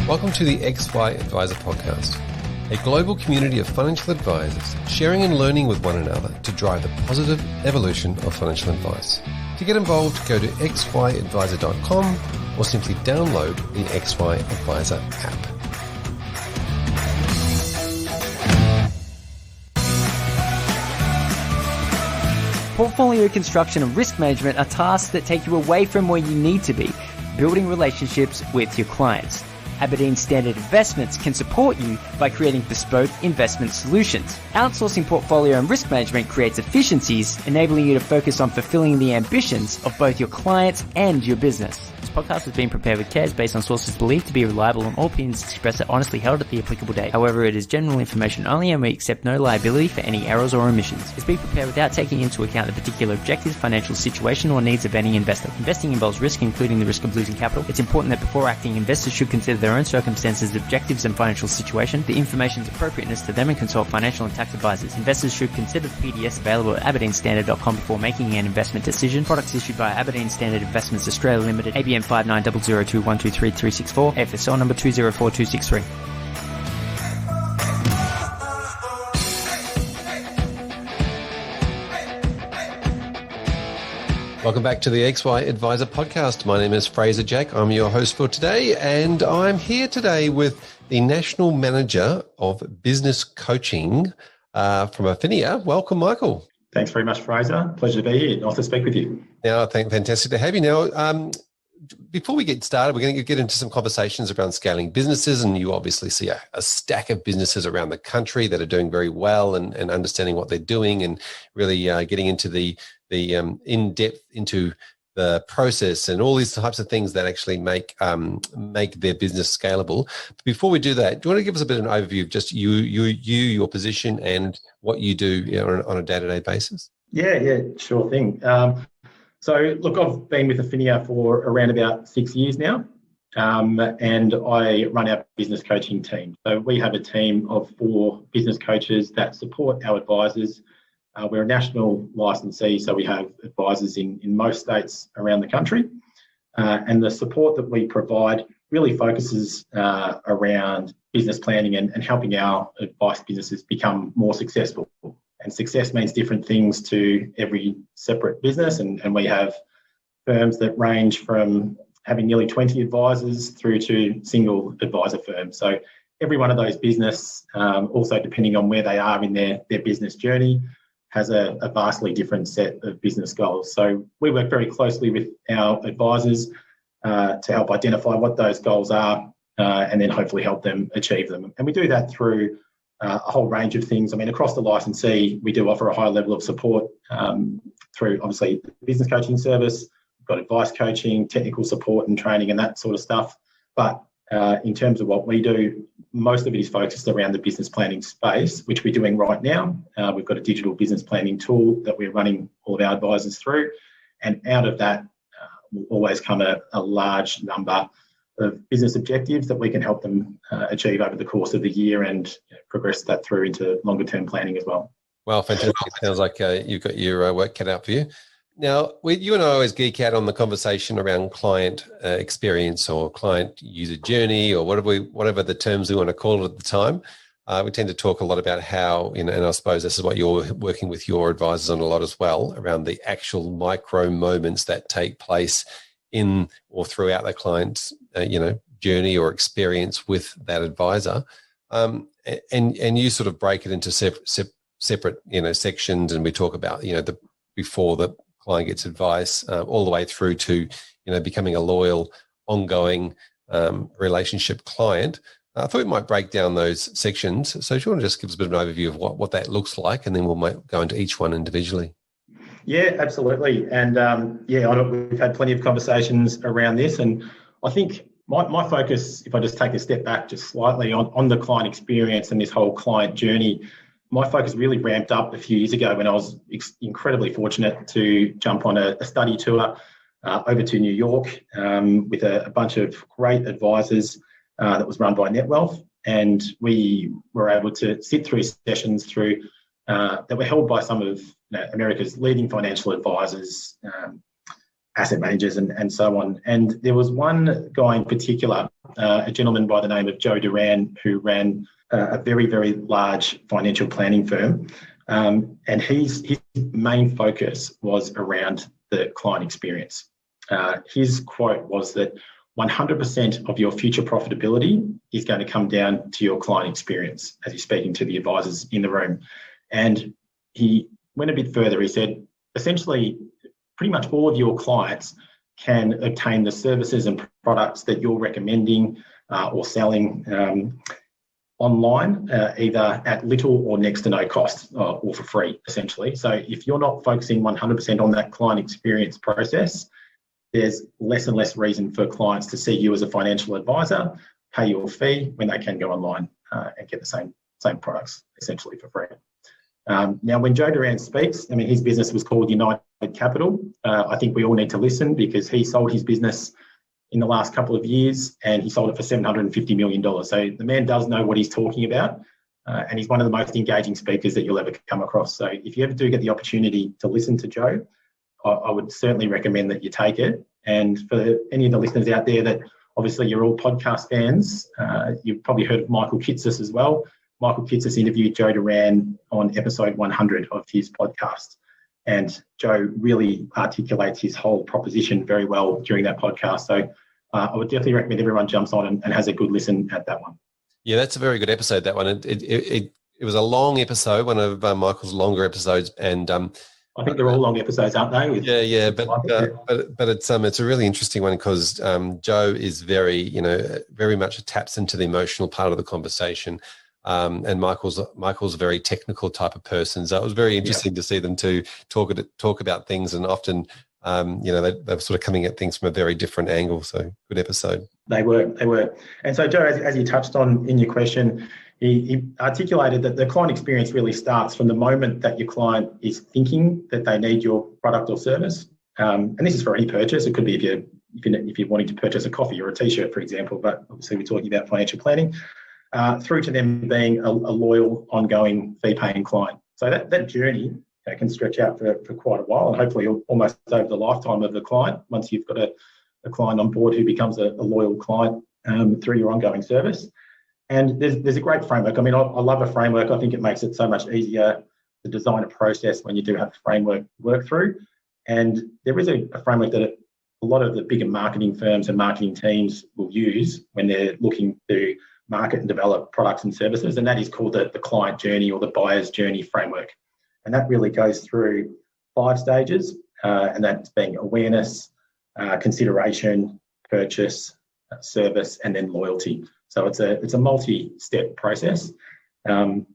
Welcome to the XY Advisor Podcast, a global community of financial advisors sharing and learning with one another to drive the positive evolution of financial advice. To get involved, go to xyadvisor.com or simply download the XY Advisor app. Portfolio construction and risk management are tasks that take you away from where you need to be, building relationships with your clients. Aberdeen Standard Investments can support you by creating bespoke investment solutions. Outsourcing portfolio and risk management creates efficiencies, enabling you to focus on fulfilling the ambitions of both your clients and your business. This podcast has been prepared with care based on sources believed to be reliable, and all opinions expressed are honestly held at the applicable date. However, it is general information only, and we accept no liability for any errors or omissions. It's been prepared without taking into account the particular objectives, financial situation, or needs of any investor. Investing involves risk, including the risk of losing capital. It's important that before acting, investors should consider their own circumstances, objectives, and financial situation, the information's appropriateness to them, and consult financial and tax advisors. Investors should consider the PDS available at aberdeenstandard.com before making an investment decision. Products issued by Aberdeen Standard Investments Australia Limited, ABN 5900212334, AFSL number 204263. Welcome back to the XY Advisor Podcast. My name is Fraser Jack. I'm your host for today, and I'm here today with the National Manager of Business Coaching from Affinia. Welcome, Michael. Thanks very much, Fraser. Pleasure to be here. Nice to speak with you. Now, fantastic to have you. Now, before we get started, we're going to get into some conversations around scaling businesses, and you obviously see a stack of businesses around the country that are doing very well and understanding what they're doing, and really getting into the in-depth into the process and all these types of things that actually make their business scalable. But before we do that, do you want to give us a bit of an overview of just your position and what you do on a day-to-day basis? Yeah, sure thing. So, look, I've been with Affinia for around about 6 years now, and I run our business coaching team. So we have a team of 4 business coaches that support our advisors. We're a national licensee, so we have advisors in most states around the country. And the support that we provide really focuses around business planning and helping our advice businesses become more successful. And success means different things to every separate business. And we have firms that range from having nearly 20 advisors through to single advisor firms. So every one of those business, also depending on where they are in their business journey, has a vastly different set of business goals. So we work very closely with our advisors to help identify what those goals are and then hopefully help them achieve them. And we do that through a whole range of things. I mean, across the licensee, we do offer a high level of support through, obviously, the business coaching service. We've got advice coaching, technical support and training and that sort of stuff. But in terms of what we do, most of it is focused around the business planning space, which we're doing right now. We've got a digital business planning tool that we're running all of our advisors through. And out of that will always come a large number of business objectives that we can help them achieve over the course of the year and progress that through into longer term planning as well. Well, fantastic. It sounds like you've got your work cut out for you. Now, you and I always geek out on the conversation around client experience or client user journey or whatever the terms we want to call it at the time. We tend to talk a lot about how, and I suppose this is what you're working with your advisors on a lot as well, around the actual micro moments that take place in or throughout the client's journey or experience with that advisor, and you sort of break it into separate sections, and we talk about the before the client gets advice all the way through to becoming a loyal, ongoing relationship client. I thought we might break down those sections. So, do you want to just give us a bit of an overview of what that looks like, and then we'll go into each one individually? Yeah, absolutely. And I know we've had plenty of conversations around this, and I think my focus, if I just take a step back just slightly on the client experience and this whole client journey, my focus really ramped up a few years ago when I was incredibly fortunate to jump on a study tour over to New York with a bunch of great advisors that was run by NetWealth. And we were able to sit through sessions that were held by some of America's leading financial advisors, asset managers and so on. And there was one guy in particular, a gentleman by the name of Joe Duran, who ran a very, very large financial planning firm. And his main focus was around the client experience. His quote was that 100% of your future profitability is going to come down to your client experience as you're speaking to the advisors in the room. And he went a bit further. He said, essentially, pretty much all of your clients can obtain the services and products that you're recommending or selling online, either at little or next to no cost or for free, essentially. So if you're not focusing 100% on that client experience process, there's less and less reason for clients to see you as a financial advisor, pay you a fee when they can go online and get the same products essentially for free. Now, when Joe Duran speaks, I mean, his business was called United Capital. I think we all need to listen because he sold his business in the last couple of years and he sold it for $750 million. So the man does know what he's talking about and he's one of the most engaging speakers that you'll ever come across. So if you ever do get the opportunity to listen to Joe, I would certainly recommend that you take it. And for any of the listeners out there that obviously you're all podcast fans, you've probably heard of Michael Kitces as well. Michael Kitces interviewed Joe Duran on episode 100 of his podcast. And Joe really articulates his whole proposition very well during that podcast. So I would definitely recommend everyone jumps on and has a good listen at that one. Yeah, that's a very good episode, that one. It was a long episode, one of Michael's longer episodes. And I think they're all long episodes, aren't they? Yeah, but it's a really interesting one because Joe is very much taps into the emotional part of the conversation. And Michael's a very technical type of person, so it was very interesting to see them to talk about things, and often, they're sort of coming at things from a very different angle. So good episode. They were, and so Joe, as you touched on in your question, he articulated that the client experience really starts from the moment that your client is thinking that they need your product or service, and this is for any purchase. It could be if you're wanting to purchase a coffee or a T-shirt, for example, but obviously we're talking about financial planning. Through to them being a loyal, ongoing, fee-paying client. So that journey can stretch out for quite a while, and hopefully almost over the lifetime of the client, once you've got a client on board who becomes a loyal client through your ongoing service. And there's a great framework. I mean, I love a framework. I think it makes it so much easier to design a process when you do have a framework to work through. And there is a framework that a lot of the bigger marketing firms and marketing teams will use when they're looking to market and develop products and services, and that is called the client journey or the buyer's journey framework. And that really goes through 5 stages, and that's being awareness, consideration, purchase, service, and then loyalty. So it's a multi-step process, and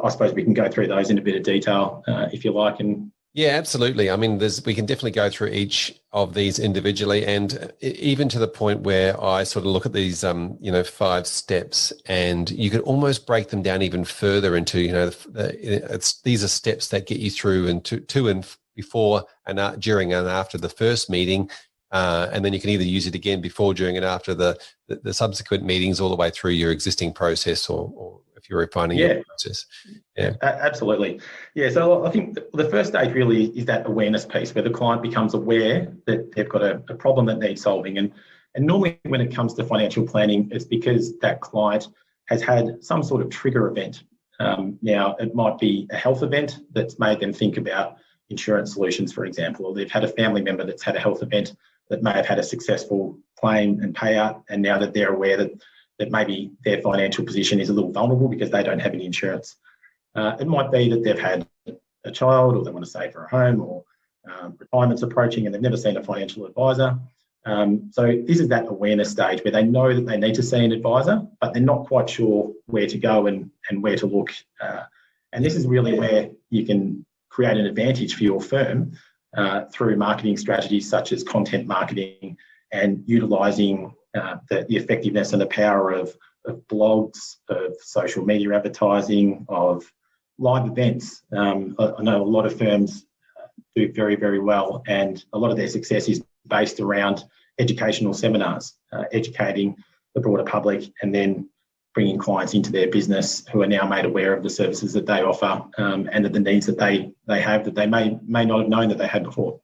I suppose we can go through those in a bit of detail if you like. And yeah, absolutely. I mean, we can definitely go through each of these individually, and even to the point where I sort of look at these, 5 steps, and you can almost break them down even further into, these are steps that get you through and to and before and during and after the first meeting, and then you can either use it again before, during, and after the subsequent meetings, all the way through your existing process or if you're refining your process. Yeah, absolutely. Yeah, so I think the first stage really is that awareness piece where the client becomes aware that they've got a problem that needs solving. And normally when it comes to financial planning, it's because that client has had some sort of trigger event. Now, it might be a health event that's made them think about insurance solutions, for example, or they've had a family member that's had a health event that may have had a successful claim and payout, and now that they're aware that maybe their financial position is a little vulnerable because they don't have any insurance. It might be that they've had a child, or they want to save for a home, or retirement's approaching and they've never seen a financial advisor. So this is that awareness stage where they know that they need to see an advisor, but they're not quite sure where to go and where to look. And this is really where you can create an advantage for your firm through marketing strategies such as content marketing and utilising the effectiveness and the power of blogs, of social media advertising, of live events. I know a lot of firms do very, very well, and a lot of their success is based around educational seminars, educating the broader public and then bringing clients into their business who are now made aware of the services that they offer and of the needs that they have that they may not have known that they had before.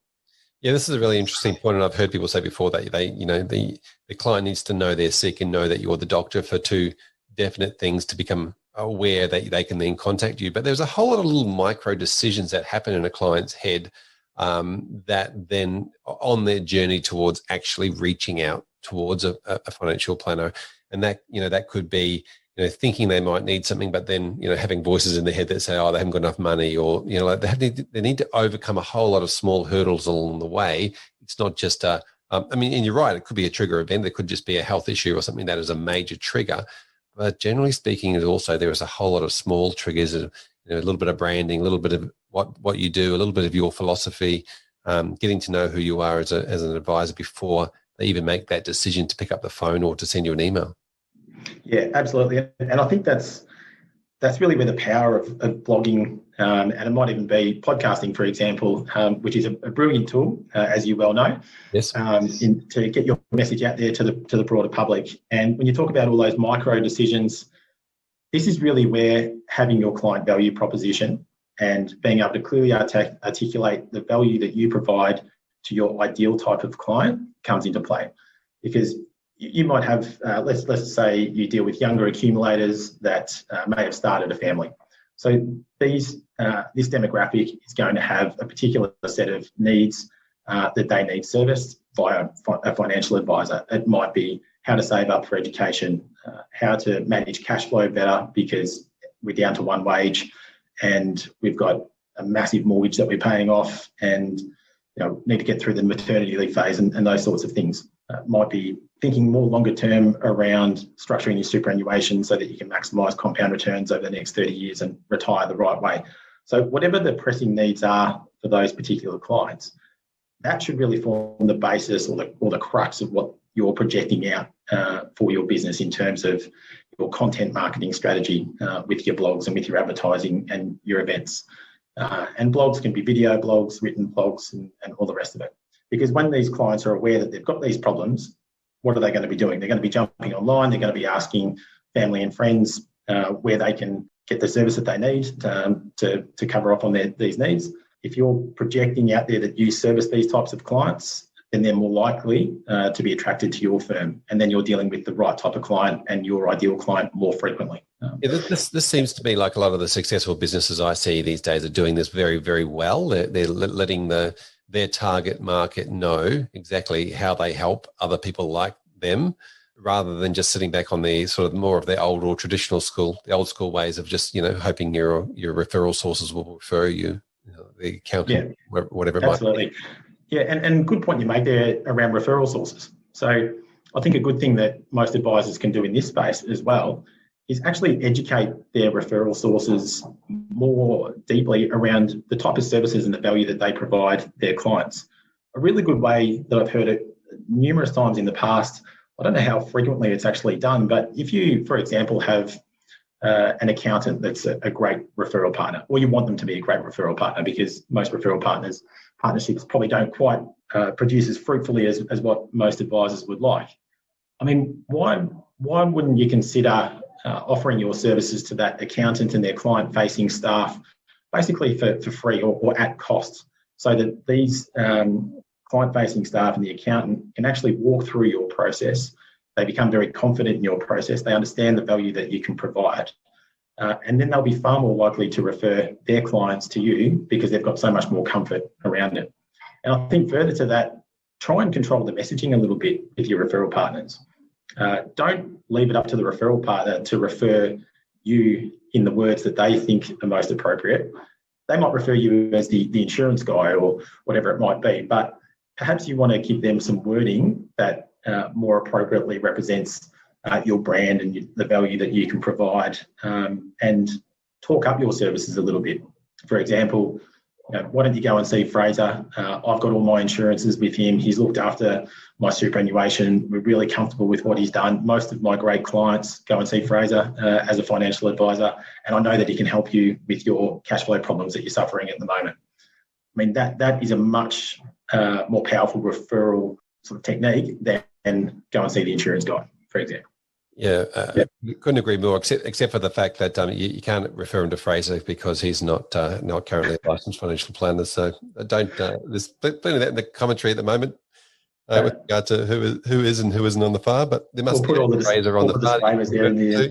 Yeah, this is a really interesting point, and I've heard people say before that the client needs to know they're sick and know that you're the doctor for two definite things to become aware that they can then contact you. But there's a whole lot of little micro decisions that happen in a client's head that then on their journey towards actually reaching out towards a financial planner, and that could be thinking they might need something, but then having voices in their head that say, oh, they haven't got enough money, or they need to overcome a whole lot of small hurdles along the way. It's not just and you're right, it could be a trigger event. It could just be a health issue or something that is a major trigger. But generally speaking, there is a whole lot of small triggers, a little bit of branding, a little bit of what you do, a little bit of your philosophy, getting to know who you are as an advisor before they even make that decision to pick up the phone or to send you an email. Yeah, absolutely. And I think that's really where the power of blogging, and it might even be podcasting, for example, which is a brilliant tool, as you well know, yes, to get your message out there to the broader public. And when you talk about all those micro decisions, this is really where having your client value proposition and being able to clearly articulate the value that you provide to your ideal type of client comes into play. Because you might have, let's say you deal with younger accumulators that may have started a family. So this demographic is going to have a particular set of needs that they need serviced via a financial advisor. It might be how to save up for education, how to manage cash flow better because we're down to one wage and we've got a massive mortgage that we're paying off and need to get through the maternity leave phase and those sorts of things. Might be thinking more longer term around structuring your superannuation so that you can maximise compound returns over the next 30 years and retire the right way. So whatever the pressing needs are for those particular clients, that should really form the basis or the crux of what you're projecting out for your business in terms of your content marketing strategy with your blogs and with your advertising and your events. And blogs can be video blogs, written blogs, and all the rest of it. Because when these clients are aware that they've got these problems, what are they going to be doing? They're going to be jumping online. They're going to be asking family and friends where they can get the service that they need to cover off on these needs. If you're projecting out there that you service these types of clients, then they're more likely to be attracted to your firm. And then you're dealing with the right type of client and your ideal client more frequently. This seems to be like a lot of the successful businesses I see these days are doing this very, very well. They're letting their target market know exactly how they help other people like them, rather than just sitting back on the sort of more of the old or traditional school, the old school ways of just hoping your referral sources will refer you, the accountant, whatever it absolutely. might be. Yeah, and good point you made there around referral sources. So I think a good thing that most advisors can do in this space as well is actually educate their referral sources more deeply around the type of services and the value that they provide their clients. A really good way that I've heard it numerous times in the past, I don't know how frequently it's actually done, but if you, for example, have an accountant that's a great referral partner, or you want them to be a great referral partner, because most referral partnerships probably don't quite produce as fruitfully as what most advisors would like. I mean, why wouldn't you consider offering your services to that accountant and their client-facing staff basically for free or at cost, so that these client-facing staff and the accountant can actually walk through your process. They become very confident in your process. They understand the value that you can provide. And then they'll be far more likely to refer their clients to you because they've got so much more comfort around it. And I think further to that, try and control the messaging a little bit with your referral partners. Don't leave it up to the referral partner to refer you in the words that they think are most appropriate. They might refer you as the insurance guy or whatever it might be, but perhaps you want to give them some wording that more appropriately represents your brand and the value that you can provide, and talk up your services a little bit. For example, why don't you go and see Fraser? I've got all my insurances with him. He's looked after my superannuation. We're really comfortable with what he's done. Most of my great clients go and see Fraser as a financial advisor, and I know that he can help you with your cash flow problems that you're suffering at the moment. I mean, that is a much more powerful referral sort of technique than go and see the insurance guy, for example. Yeah, couldn't agree more. Except for the fact that you can't refer him to Fraser because he's not currently a licensed financial planner. So don't. There's plenty of that in the commentary at the moment with regard to who is and who isn't on the far. But there must be a Fraser on the far.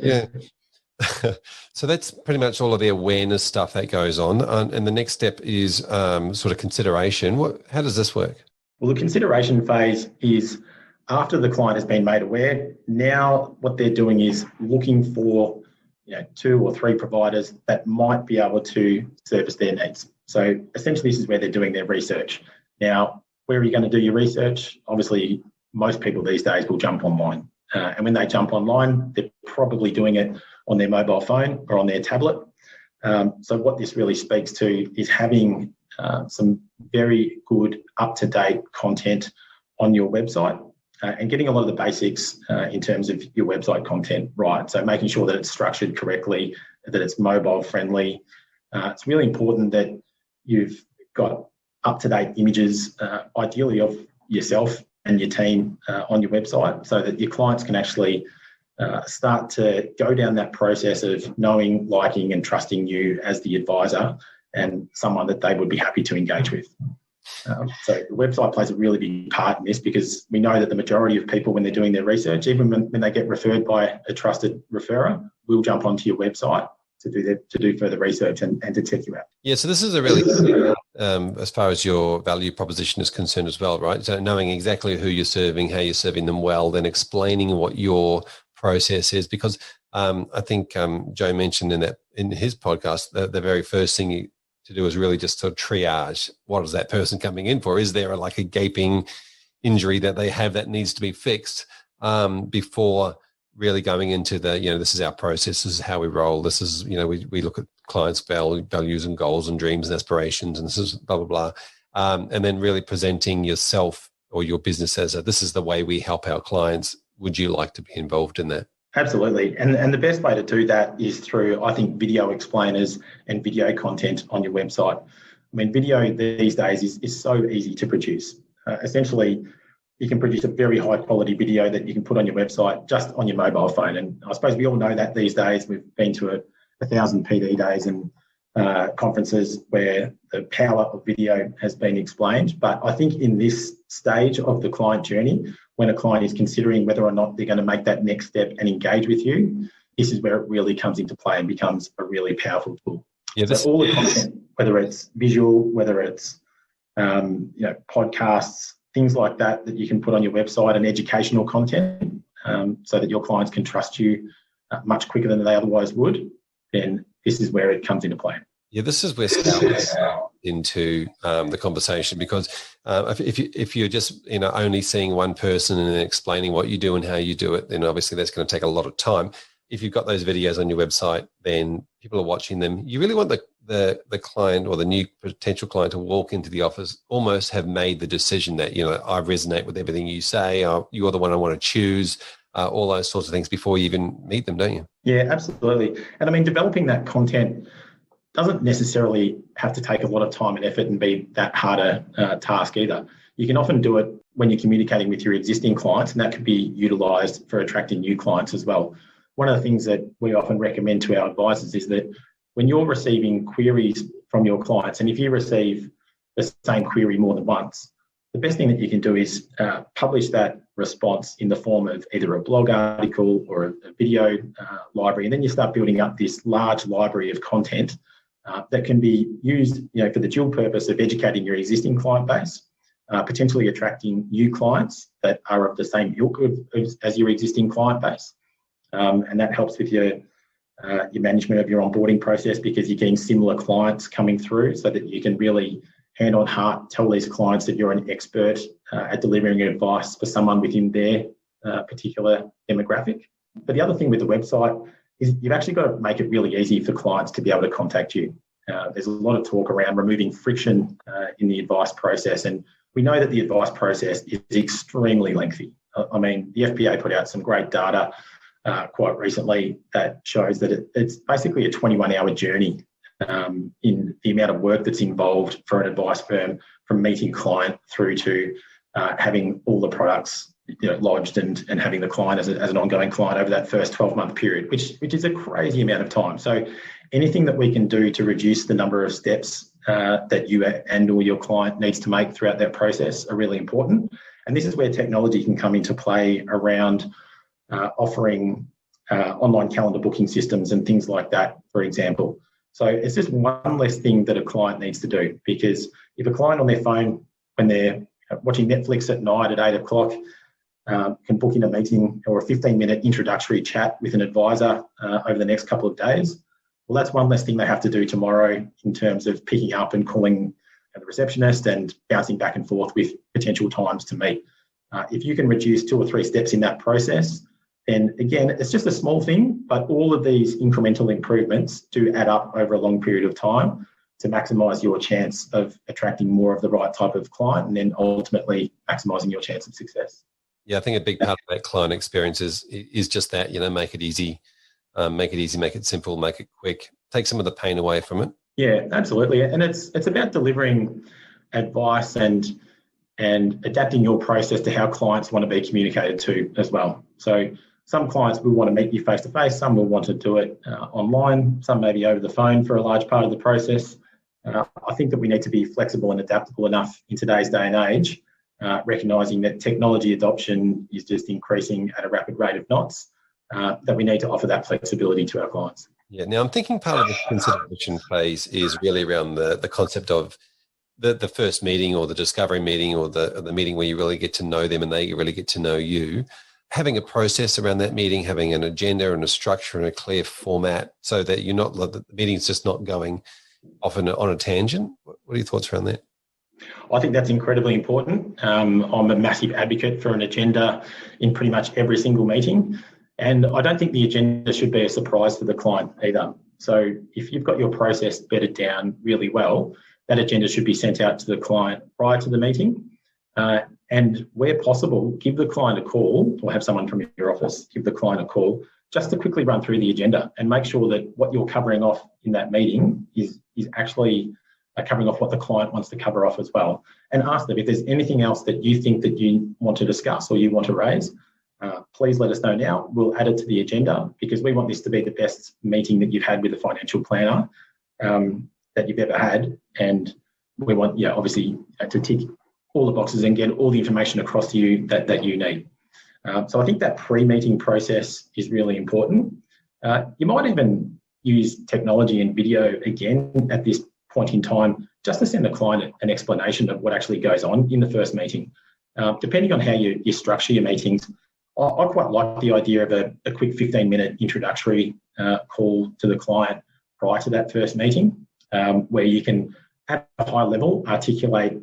Yeah. So that's pretty much all of the awareness stuff that goes on, and the next step is sort of consideration. How does this work? Well, the consideration phase is after the client has been made aware. Now what they're doing is looking for 2 or 3 providers that might be able to service their needs. So essentially this is where they're doing their research. Now, where are you going to do your research? Obviously, most people these days will jump online. And when they jump online, they're probably doing it on their mobile phone or on their tablet. So what this really speaks to is having some very good up-to-date content on your website. And getting a lot of the basics in terms of your website content right. So making sure that it's structured correctly, that it's mobile friendly. It's really important that you've got up-to-date images, ideally of yourself and your team on your website, so that your clients can actually start to go down that process of knowing, liking and trusting you as the advisor and someone that they would be happy to engage with. So the website plays a really big part in this, because we know that the majority of people, when they're doing their research, even when they get referred by a trusted referrer, will jump onto your website to do further research and to check you out. Yeah, so this is a really as far as your value proposition is concerned as well, right? So knowing exactly who you're serving, how you're serving them well, then explaining what your process is, because I think Joe mentioned in his podcast the very first thing to do is really just to triage what is that person coming in for. Is there a gaping injury that they have that needs to be fixed before really going into this is our process, this is how we roll, this is, we look at clients' values and goals and dreams and aspirations, and this is blah, blah, blah. And then really presenting yourself or your business as this is the way we help our clients. Would you like to be involved in that? Absolutely. And the best way to do that is through, I think, video explainers and video content on your website. I mean, video these days is so easy to produce. Essentially, you can produce a very high quality video that you can put on your website just on your mobile phone. And I suppose we all know that these days. We've been to 1,000 PD days and conferences where the power of video has been explained. But I think in this stage of the client journey, when a client is considering whether or not they're going to make that next step and engage with you, this is where it really comes into play and becomes a really powerful tool. Yeah, so all the content, whether it's visual, whether it's podcasts, things like that you can put on your website, and educational content, so that your clients can trust you much quicker than they otherwise would, then this is where it comes into play. Yeah, this is where sales into the conversation, because if you're just only seeing one person and explaining what you do and how you do it, then obviously that's going to take a lot of time. If you've got those videos on your website, then people are watching them. You really want the client or the new potential client to walk into the office, almost have made the decision that, I resonate with everything you say, you're the one I want to choose, all those sorts of things before you even meet them, don't you? Yeah, absolutely. And I mean, developing that content doesn't necessarily have to take a lot of time and effort and be that harder task either. You can often do it when you're communicating with your existing clients, and that could be utilised for attracting new clients as well. One of the things that we often recommend to our advisors is that when you're receiving queries from your clients, and if you receive the same query more than once, the best thing that you can do is publish that response in the form of either a blog article or a video library, and then you start building up this large library of content that can be used, for the dual purpose of educating your existing client base, potentially attracting new clients that are of the same ilk as your existing client base, and that helps with your management of your onboarding process, because you're getting similar clients coming through, so that you can really hand on heart tell these clients that you're an expert at delivering advice for someone within their particular demographic. But the other thing with the website is you've actually got to make it really easy for clients to be able to contact you. There's a lot of talk around removing friction in the advice process, and we know that the advice process is extremely lengthy. I mean, the FPA put out some great data quite recently that shows that it's basically a 21-hour journey in the amount of work that's involved for an advice firm, from meeting client through to having all the products lodged and having the client as an ongoing client over that first 12-month period, which is a crazy amount of time. So anything that we can do to reduce the number of steps that you and or your client needs to make throughout that process are really important. And this is where technology can come into play around offering online calendar booking systems and things like that, for example. So it's just one less thing that a client needs to do, because if a client on their phone, when they're watching Netflix at night at 8 o'clock, can book in a meeting or a 15-minute introductory chat with an advisor over the next couple of days, well, that's one less thing they have to do tomorrow in terms of picking up and calling the receptionist and bouncing back and forth with potential times to meet. If you can reduce 2 or 3 steps in that process, then again, it's just a small thing, but all of these incremental improvements do add up over a long period of time to maximise your chance of attracting more of the right type of client and then ultimately maximising your chance of success. Yeah, I think a big part of that client experience is just that, make it easy, make it simple, make it quick, take some of the pain away from it. Yeah, absolutely. And it's about delivering advice and adapting your process to how clients want to be communicated to as well. So some clients will want to meet you face-to-face, some will want to do it online, some maybe over the phone for a large part of the process. I think that we need to be flexible and adaptable enough in today's day and age, recognising that technology adoption is just increasing at a rapid rate of knots, that we need to offer that flexibility to our clients. Yeah, now I'm thinking part of the consideration phase is really around the concept of the first meeting or the discovery meeting or the meeting where you really get to know them and they really get to know you. Having a process around that meeting, having an agenda and a structure and a clear format so that the meeting's just not going off on a tangent. What are your thoughts around that? I think that's incredibly important. I'm a massive advocate for an agenda in pretty much every single meeting. And I don't think the agenda should be a surprise for the client either. So if you've got your process bedded down really well, that agenda should be sent out to the client prior to the meeting. And where possible, give the client a call or have someone from your office give the client a call just to quickly run through the agenda and make sure that what you're covering off in that meeting is actually covering off what the client wants to cover off as well. And ask them if there's anything else that you think that you want to discuss or you want to raise, please let us know now. We'll add it to the agenda because we want this to be the best meeting that you've had with a financial planner that you've ever had. And we want, obviously to tick all the boxes and get all the information across to you that you need. So I think that pre-meeting process is really important. You might even use technology and video again at this point in time just to send the client an explanation of what actually goes on in the first meeting. Depending on how you structure your meetings, I quite like the idea of a quick 15-minute introductory call to the client prior to that first meeting, where you can at a high level articulate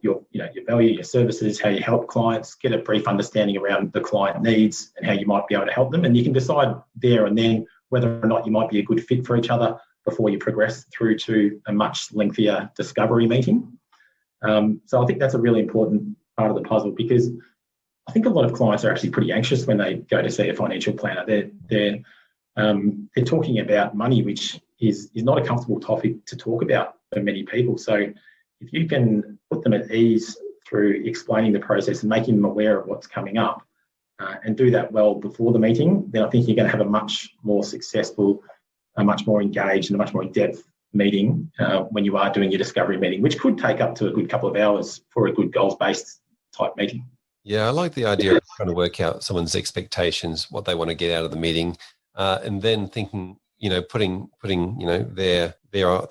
your value, your services, how you help clients, get a brief understanding around the client needs and how you might be able to help them. And you can decide there and then whether or not you might be a good fit for each other before you progress through to a much lengthier discovery meeting. So I think that's a really important part of the puzzle because I think a lot of clients are actually pretty anxious when they go to see a financial planner. They're talking about money, which is not a comfortable topic to talk about for many people. So if you can put them at ease through explaining the process and making them aware of what's coming up and do that well before the meeting, then I think you're going to have a much more successful, a much more engaged and a much more in-depth meeting when you are doing your discovery meeting, which could take up to a good couple of hours for a good goals-based type meeting. Yeah, I like the idea of trying to work out someone's expectations, what they want to get out of the meeting, and then thinking, putting their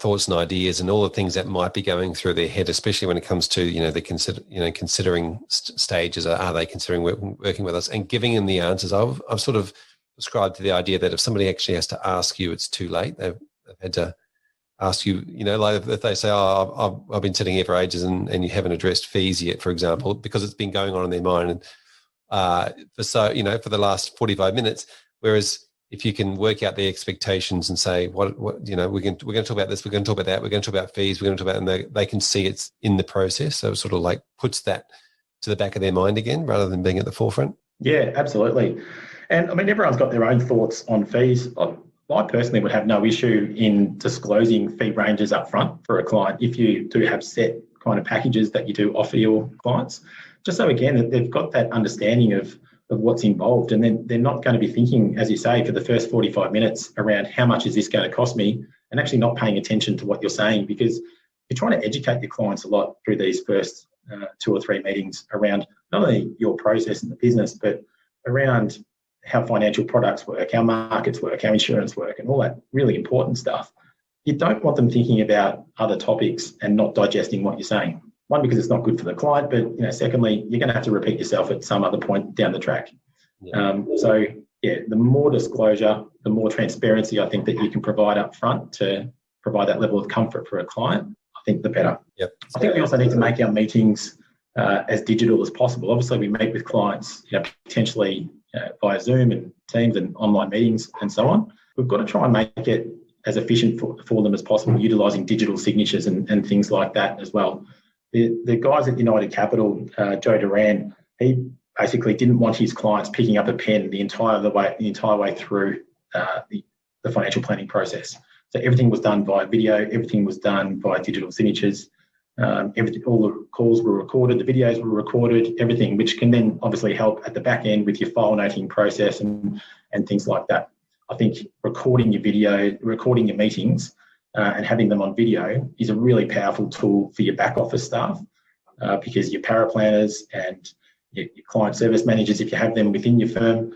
thoughts and ideas and all the things that might be going through their head, especially when it comes to the considering stages. Are they considering working with us and giving them the answers? I've sort of subscribed to the idea that if somebody actually has to ask you, it's too late. They've had to ask you, like if they say, I've been sitting here for ages and you haven't addressed fees yet, for example, because it's been going on in their mind and for the last 45 minutes. Whereas if you can work out the expectations and say, we're going to talk about this, we're going to talk about that, we're going to talk about fees, we're going to talk about, and they can see it's in the process. So it sort of like puts that to the back of their mind again, rather than being at the forefront. Yeah, absolutely. And I mean, everyone's got their own thoughts on fees. I personally would have no issue in disclosing fee ranges up front for a client if you do have set kind of packages that you do offer your clients. just so again that they've got that understanding of what's involved, and then they're not going to be thinking, as you say, for the first 45 minutes around how much is this going to cost me, and actually not paying attention to what you're saying, because you're trying to educate your clients a lot through these first 2 or 3 meetings around not only your process in the business, but around how financial products work, how markets work, how insurance work, and all that really important stuff. You don't want them thinking about other topics and not digesting what you're saying. One, because it's not good for the client, but secondly, you're going to have to repeat yourself at some other point down the track. Yeah. The more disclosure, the more transparency I think that you can provide up front to provide that level of comfort for a client, I think the better. Yep. I think we also need to make our meetings as digital as possible. Obviously, we meet with clients, potentially via Zoom and Teams and online meetings and so on. We've got to try and make it as efficient for them as possible, utilising digital signatures and things like that as well. The guys at United Capital, Joe Duran, he basically didn't want his clients picking up a pen the entire way through the financial planning process. So everything was done via video, everything was done via digital signatures. All the calls were recorded, the videos were recorded, everything, which can then obviously help at the back end with your file noting process and things like that. I think recording your video, recording your meetings, and having them on video is a really powerful tool for your back office staff, because your paraplanners and your client service managers, if you have them within your firm,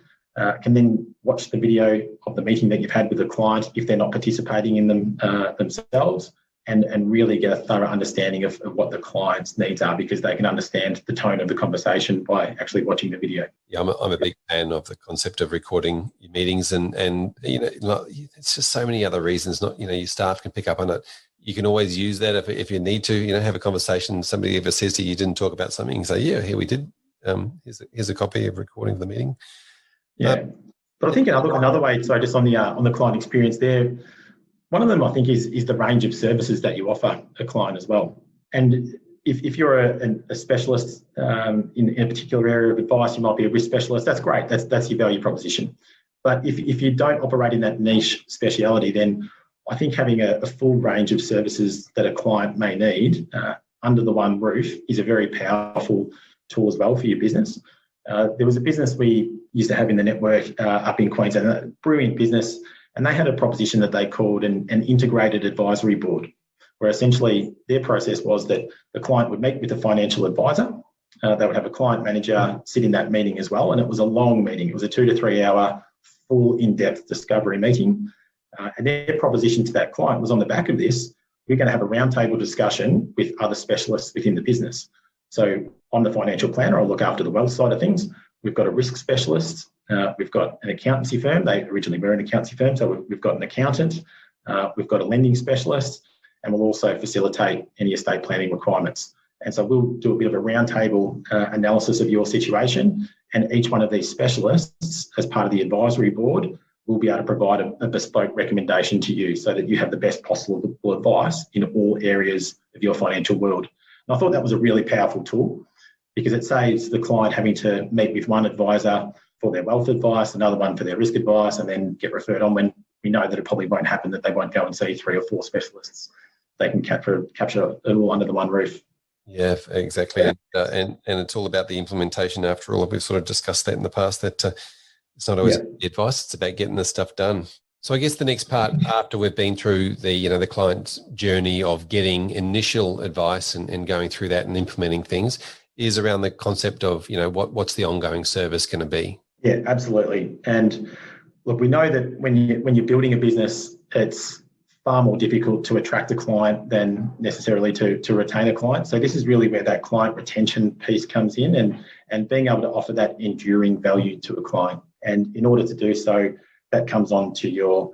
can then watch the video of the meeting that you've had with the client if they're not participating in them themselves, and really get a thorough understanding of what the client's needs are, because they can understand the tone of the conversation by actually watching the video. Yeah, I'm a big fan of the concept of recording your meetings, and it's just so many other reasons. Not your staff can pick up on it. You can always use that if you need to. Have a conversation. Somebody ever says to you didn't talk about something, you say, yeah, here we did. Here's a copy of recording of the meeting. Yeah, but I think another way. So just on the client experience there. One of them, I think, is the range of services that you offer a client as well. And if you're a specialist in a particular area of advice, you might be a risk specialist. That's great. That's your value proposition. But if you don't operate in that niche speciality, then I think having a full range of services that a client may need under the one roof is a very powerful tool as well for your business. There was a business we used to have in the network up in Queensland, a brilliant business. And they had a proposition that they called an integrated advisory board, where essentially their process was that the client would meet with a financial advisor. They would have a client manager sit in that meeting as well. And it was a long meeting. It was a 2 to 3 hour full in-depth discovery meeting. And their proposition to that client was, on the back of this, we're going to have a roundtable discussion with other specialists within the business. So I'm the financial planner. I'll look after the wealth side of things. We've got a risk specialist. We've got an accountancy firm. They originally were an accountancy firm. So we've got an accountant. We've got a lending specialist. And we'll also facilitate any estate planning requirements. And so we'll do a bit of a roundtable analysis of your situation. And each one of these specialists, as part of the advisory board, will be able to provide a bespoke recommendation to you so that you have the best possible advice in all areas of your financial world. And I thought that was a really powerful tool, because it saves the client having to meet with one advisor for their wealth advice, another one for their risk advice, and then get referred on when we know that it probably won't happen, that they won't go and see 3 or 4 specialists. They can capture it all under the one roof. Yeah, exactly. And it's all about the implementation after all. We've sort of discussed that in the past, that it's not always the advice, it's about getting the stuff done. So I guess the next part, after we've been through the client's journey of getting initial advice and going through that and implementing things, is around the concept of, what's the ongoing service going to be? Yeah, absolutely. And look, we know that when you're building a business, it's far more difficult to attract a client than necessarily to retain a client. So this is really where that client retention piece comes in, and being able to offer that enduring value to a client. And in order to do so, that comes on to your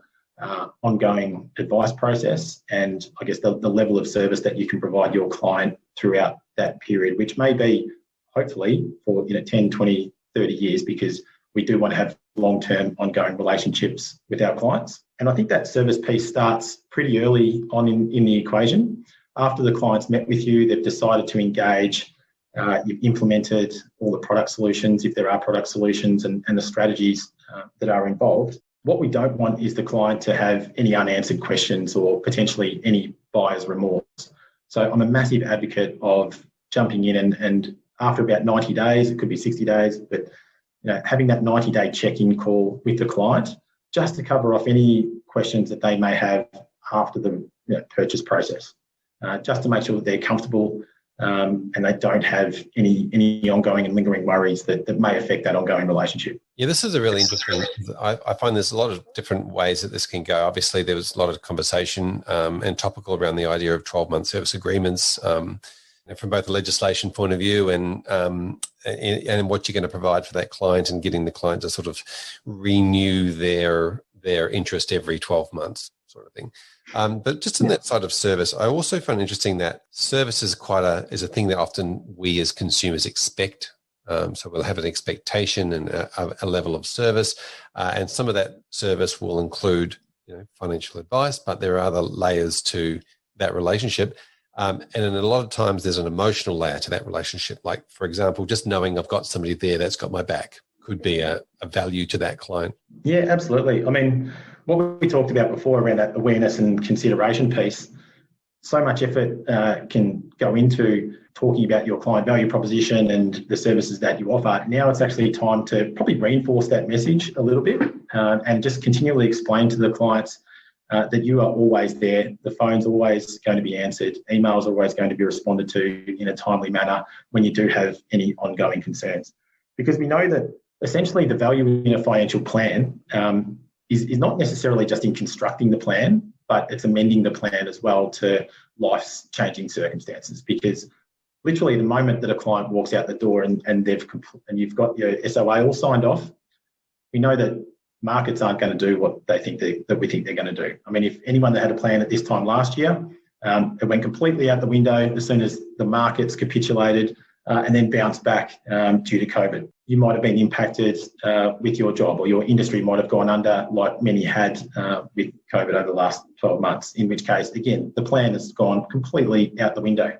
ongoing advice process, and I guess the level of service that you can provide your client throughout that period, which may be hopefully for 10, 20, 30 years, because we do want to have long-term ongoing relationships with our clients. And I think that service piece starts pretty early on in the equation. After the client's met with you, they've decided to engage, you've implemented all the product solutions, if there are product solutions, and the strategies that are involved. What we don't want is the client to have any unanswered questions or potentially any buyer's remorse. So I'm a massive advocate of jumping in and after about 90 days, it could be 60 days, but having that 90-day check-in call with the client just to cover off any questions that they may have after the purchase process, just to make sure that they're comfortable and they don't have any ongoing and lingering worries that may affect that ongoing relationship. Yeah, this is a really interesting. I find there's a lot of different ways that this can go. Obviously, there was a lot of conversation and topical around the idea of 12-month service agreements from both a legislation point of view and what you're going to provide for that client and getting the client to sort of renew their interest every 12 months sort of thing. But just in that side of service, I also find interesting that service is is a thing that often we as consumers expect. So we'll have an expectation and a level of service, and some of that service will include financial advice, but there are other layers to that relationship. And in a lot of times there's an emotional layer to that relationship. Like, for example, just knowing I've got somebody there that's got my back could be a value to that client. Yeah, absolutely. I mean, what we talked about before around that awareness and consideration piece, so much effort can go into talking about your client value proposition and the services that you offer. Now it's actually time to probably reinforce that message a little bit and just continually explain to the clients that you are always there. The phone's always going to be answered. Emails are always going to be responded to in a timely manner when you do have any ongoing concerns. Because we know that essentially the value in a financial plan is not necessarily just in constructing the plan, but it's amending the plan as well to life's changing circumstances. Because literally the moment that a client walks out the door and you've got your SOA all signed off, we know that markets aren't going to do what they think that we think they're going to do. I mean, if anyone that had a plan at this time last year, it went completely out the window as soon as the markets capitulated and then bounced back due to COVID. You might have been impacted with your job, or your industry might have gone under like many had with COVID over the last 12 months, in which case, again, the plan has gone completely out the window.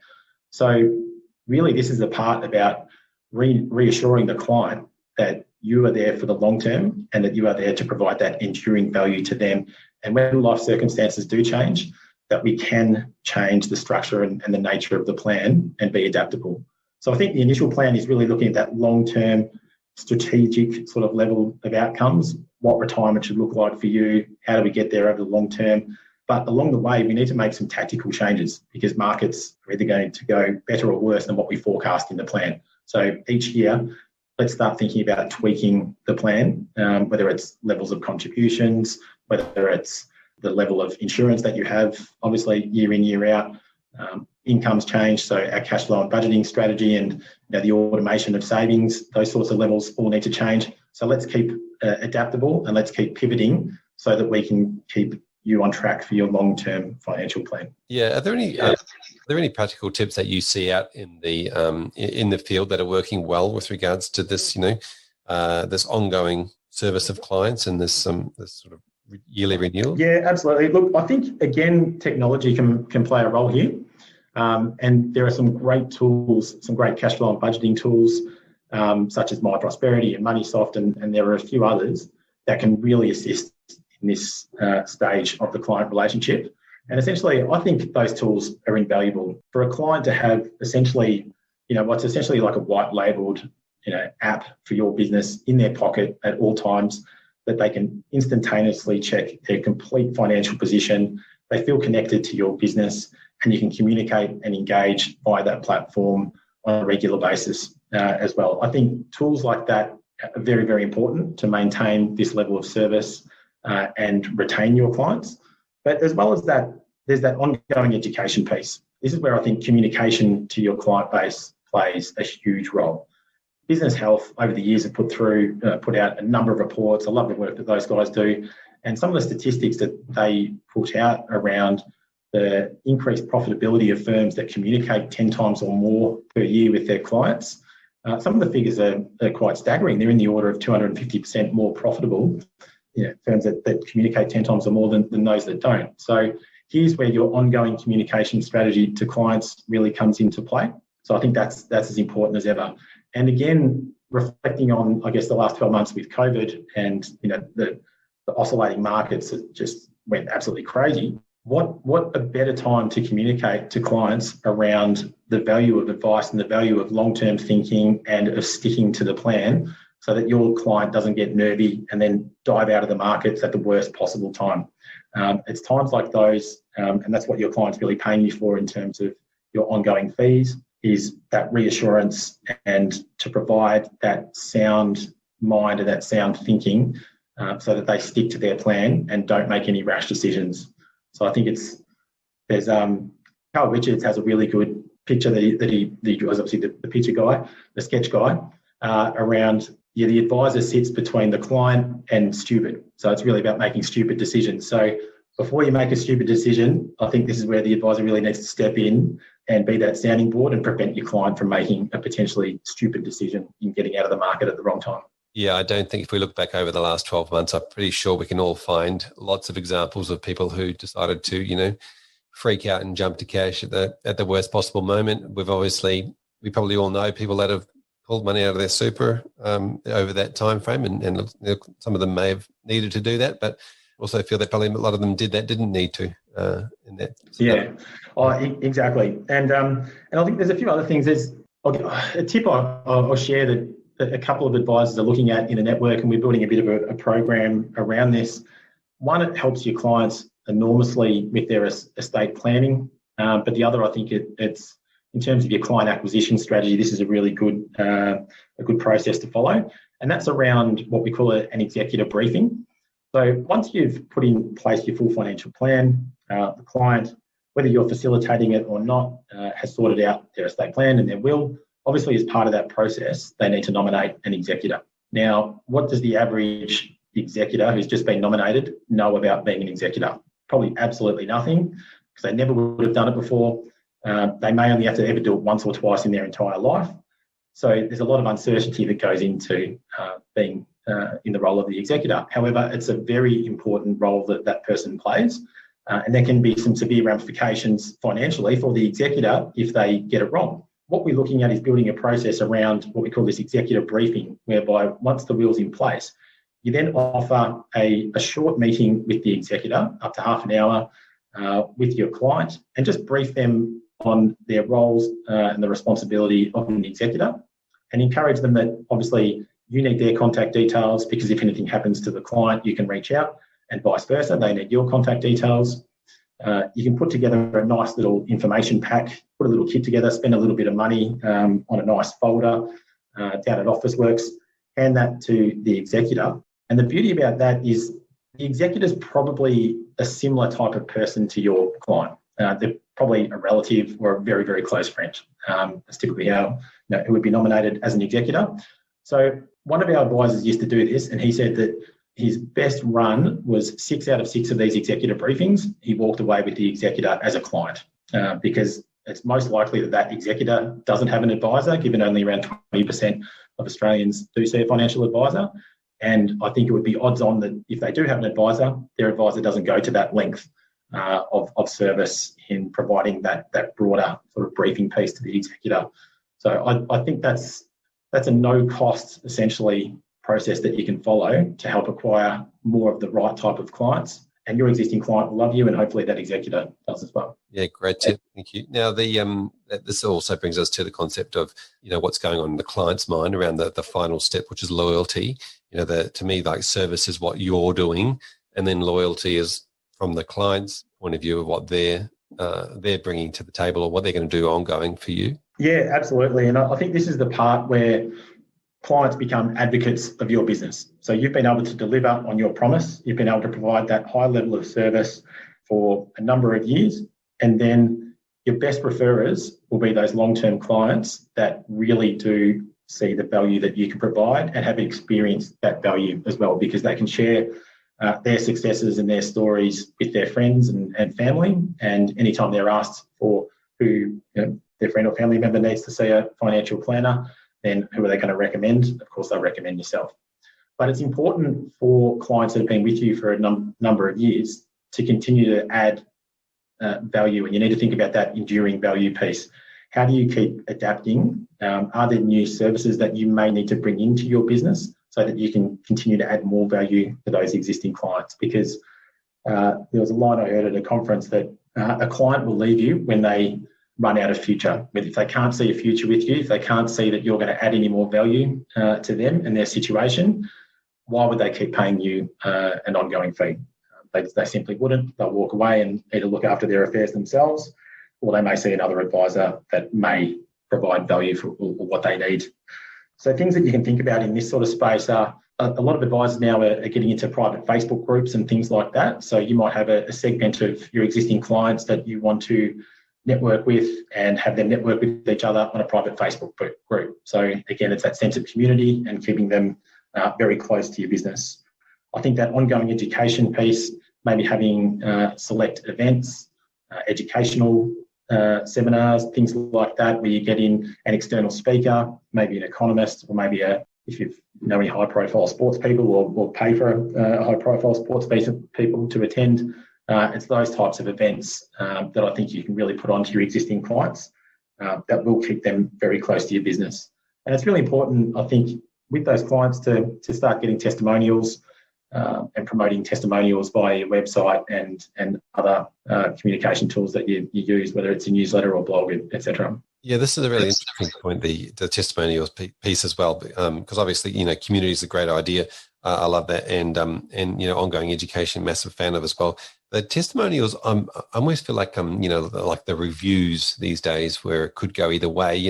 So really, this is the part about reassuring the client that you are there for the long term and that you are there to provide that enduring value to them. And when life circumstances do change, that we can change the structure and the nature of the plan and be adaptable. So I think the initial plan is really looking at that long-term strategic sort of level of outcomes, what retirement should look like for you, how do we get there over the long term. But along the way, we need to make some tactical changes because markets are either going to go better or worse than what we forecast in the plan. So each year, let's start thinking about tweaking the plan, whether it's levels of contributions, whether it's the level of insurance that you have, obviously year in, year out. Incomes change, so our cash flow and budgeting strategy and the automation of savings, those sorts of levels all need to change. So let's keep adaptable and let's keep pivoting so that we can keep you on track for your long-term financial plan. Yeah, are there any practical tips that you see out in the field that are working well with regards to this, this ongoing service of clients and this sort of yearly renewal? Yeah, absolutely. Look, I think again, technology can play a role here. And there are some great tools, some great cash flow and budgeting tools, such as My Prosperity and MoneySoft, and there are a few others that can really assist in this stage of the client relationship. And essentially, I think those tools are invaluable for a client to have essentially, what's essentially like a white labeled, app for your business in their pocket at all times that they can instantaneously check their complete financial position. They feel connected to your business and you can communicate and engage via that platform on a regular basis as well. I think tools like that are very, very important to maintain this level of service and retain your clients. But as well as that, there's that ongoing education piece. This is where I think communication to your client base plays a huge role. Business Health over the years have put out a number of reports. I love the work that those guys do. And some of the statistics that they put out around the increased profitability of firms that communicate 10 times or more per year with their clients, some of the figures are quite staggering. They're in the order of 250% more profitable, firms that communicate 10 times or more than those that don't. So here's where your ongoing communication strategy to clients really comes into play. So I think that's as important as ever. And again, reflecting on, I guess, the last 12 months with COVID and, the oscillating markets that just went absolutely crazy, what a better time to communicate to clients around the value of advice and the value of long-term thinking and of sticking to the plan so that your client doesn't get nervy and then dive out of the markets at the worst possible time. It's times like those, and that's what your client's really paying you for in terms of your ongoing fees, is that reassurance and to provide that sound mind and that sound thinking so that they stick to their plan and don't make any rash decisions. So I think there's Carl Richards has a really good picture that he draws, obviously the picture guy, the sketch guy, around the advisor sits between the client and stupid. So it's really about making stupid decisions. So before you make a stupid decision, I think this is where the advisor really needs to step in and be that sounding board and prevent your client from making a potentially stupid decision in getting out of the market at the wrong time. Yeah, I don't think if we look back over the last 12 months, I'm pretty sure we can all find lots of examples of people who decided to, freak out and jump to cash at the worst possible moment. We probably all know people that have pulled money out of their super over that time frame, and some of them may have needed to do that, but also feel that probably a lot of them didn't need to. Exactly. And I think there's a few other things. There's a tip I'll share that a couple of advisors are looking at in the network, and we're building a bit of a program around this. One, it helps your clients enormously with their estate planning, but the other, I think it's in terms of your client acquisition strategy, this is a really good process to follow, and that's around what we call an executive briefing. So once you've put in place your full financial plan, the client, whether you're facilitating it or not, has sorted out their estate plan and their will. Obviously, as part of that process, they need to nominate an executor. Now, what does the average executor who's just been nominated know about being an executor? Probably absolutely nothing, because they never would have done it before. They may only have to ever do it once or twice in their entire life. So there's a lot of uncertainty that goes into being in the role of the executor. However, it's a very important role that person plays, and there can be some severe ramifications financially for the executor if they get it wrong. What we're looking at is building a process around what we call this executive briefing, whereby once the will's in place, you then offer a short meeting with the executor, up to half an hour, with your client, and just brief them on their roles and the responsibility of an executor, and encourage them that obviously you need their contact details, because if anything happens to the client, you can reach out, and vice versa, they need your contact details. You can put together a nice little information pack, put a little kit together, spend a little bit of money on a nice folder down at Officeworks, hand that to the executor. And the beauty about that is the executor is probably a similar type of person to your client. They're probably a relative or a very, very close friend. That's typically how who would be nominated as an executor. So one of our advisors used to do this, and he said that his best run was 6 out of 6 of these executive briefings. He walked away with the executor as a client because it's most likely that executor doesn't have an advisor, given only around 20% of Australians do see a financial advisor. And I think it would be odds on that if they do have an advisor, their advisor doesn't go to that length of service in providing that broader sort of briefing piece to the executor. So I think that's a no-cost, essentially, process that you can follow to help acquire more of the right type of clients, and your existing client will love you, and hopefully that executor does as well. Yeah, great tip. Thank you. Now, this also brings us to the concept of what's going on in the client's mind around the final step, which is loyalty. To me, like, service is what you're doing, and then loyalty is from the client's point of view of what they're bringing to the table or what they're going to do ongoing for you. Yeah, absolutely. And I think this is the part where clients become advocates of your business. So you've been able to deliver on your promise. You've been able to provide that high level of service for a number of years. And then your best referrers will be those long-term clients that really do see the value that you can provide and have experienced that value as well, because they can share their successes and their stories with their friends and family. And anytime they're asked for who their friend or family member needs to see a financial planner, then who are they going to recommend? Of course, they'll recommend yourself. But it's important for clients that have been with you for a number of years to continue to add value, and you need to think about that enduring value piece. How do you keep adapting? Are there new services that you may need to bring into your business so that you can continue to add more value to those existing clients? Because there was a line I heard at a conference that a client will leave you when they run out of future. If they can't see a future with you, if they can't see that you're going to add any more value to them and their situation, why would they keep paying you an ongoing fee? They simply wouldn't. They'll walk away and either look after their affairs themselves, or they may see another advisor that may provide value for what they need. So things that you can think about in this sort of space are a lot of advisors now are getting into private Facebook groups and things like that. So you might have a segment of your existing clients that you want to network with and have them network with each other on a private Facebook group. So again, it's that sense of community and keeping them very close to your business. I think that ongoing education piece, maybe having select events, educational seminars, things like that, where you get in an external speaker, maybe an economist, or maybe if you know any high-profile sports people, or pay for a high-profile sports people to attend. It's those types of events that I think you can really put onto your existing clients that will keep them very close to your business. And it's really important, I think, with those clients to start getting testimonials and promoting testimonials via your website and other communication tools that you use, whether it's a newsletter or blog, etc. Yeah, this is a really interesting point, the testimonials piece as well, because obviously, community is a great idea. I love that. And ongoing education, massive fan of as well. The testimonials, I almost feel like, like the reviews these days where it could go either way,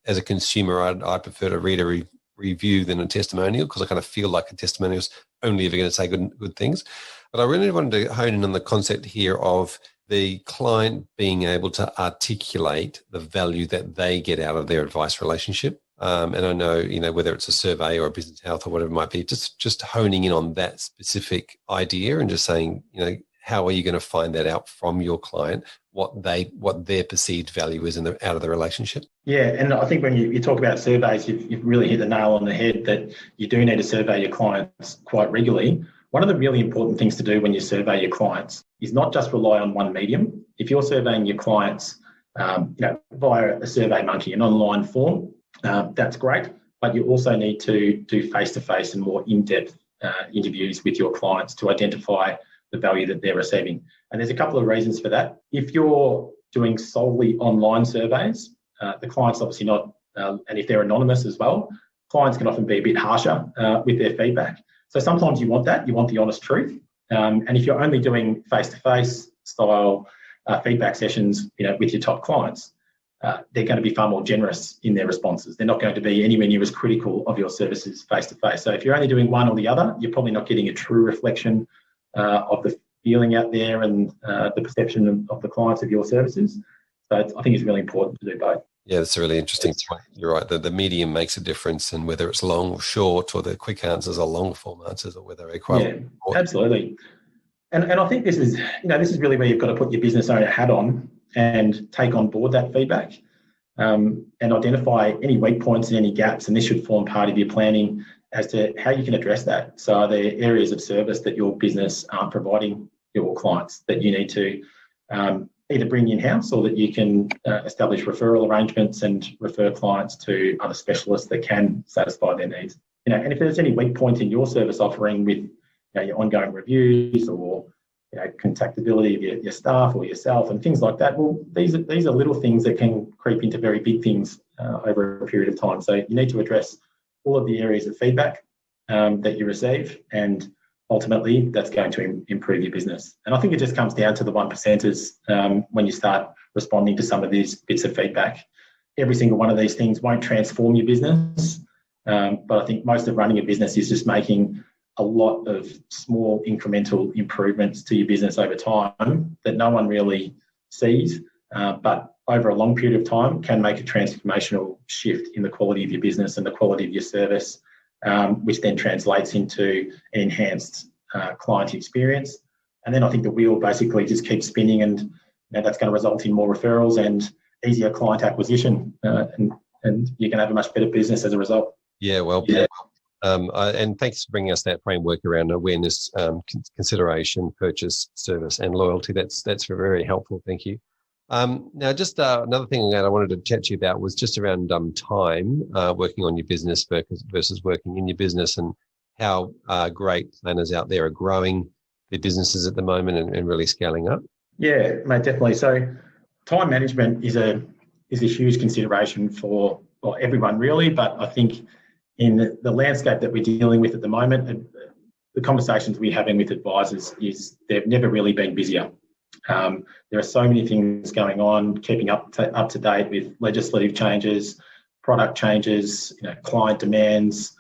as a consumer, I'd prefer to read a review than a testimonial, because I kind of feel like a testimonial is only ever going to say good things. But I really wanted to hone in on the concept here of the client being able to articulate the value that they get out of their advice relationship. And I know, whether it's a survey or a business health or whatever it might be, just honing in on that specific idea and just saying, how are you going to find that out from your client, what their perceived value is out of the relationship? Yeah, and I think when you talk about surveys, you've really hit the nail on the head that you do need to survey your clients quite regularly. One of the really important things to do when you survey your clients is not just rely on one medium. If you're surveying your clients, via a SurveyMonkey, an online form, that's great, but you also need to do face-to-face and more in-depth interviews with your clients to identify the value that they're receiving. And there's a couple of reasons for that. If you're doing solely online surveys, the client's obviously not, and if they're anonymous as well, clients can often be a bit harsher with their feedback. So sometimes you want that, you want the honest truth. And if you're only doing face-to-face style feedback sessions, with your top clients, they're going to be far more generous in their responses. They're not going to be anywhere near as critical of your services face-to-face. So if you're only doing one or the other, you're probably not getting a true reflection of the feeling out there and the perception of the clients of your services. So I think it's really important to do both. Yeah, that's a really interesting point. You're right. The medium makes a difference, and whether it's long or short, or the quick answers are long form answers, or whether they're quite. Yeah, absolutely. And I think this is really where you've got to put your business owner hat on and take on board that feedback and identify any weak points and any gaps. And this should form part of your planning as to how you can address that. So are there areas of service that your business aren't providing your clients that you need to either bring in-house, or that you can establish referral arrangements and refer clients to other specialists that can satisfy their needs. And if there's any weak points in your service offering with your ongoing reviews or contactability of your staff or yourself and things like that, well, these are little things that can creep into very big things over a period of time. So you need to address all of the areas of feedback that you receive, and ultimately that's going to improve your business. And I think it just comes down to the 1%ers when you start responding to some of these bits of feedback. Every single one of these things won't transform your business, but I think most of running a business is just making a lot of small incremental improvements to your business over time that no one really sees, but over a long period of time can make a transformational shift in the quality of your business and the quality of your service, which then translates into an enhanced client experience. And then I think the wheel basically just keeps spinning, and that's going to result in more referrals and easier client acquisition, and you can have a much better business as a result. Yeah, well, yeah. And thanks for bringing us that framework around awareness, consideration, purchase, service, and loyalty. That's very helpful. Thank you. Now, just another thing that I wanted to chat to you about was just around time working on your business versus working in your business, and how great planners out there are growing their businesses at the moment and really scaling up? Yeah, mate, definitely. So time management is a huge consideration for everyone really, but I think in the landscape that we're dealing with at the moment, the conversations we're having with advisors is they've never really been busier. There are so many things going on, keeping up to date with legislative changes, product changes, client demands,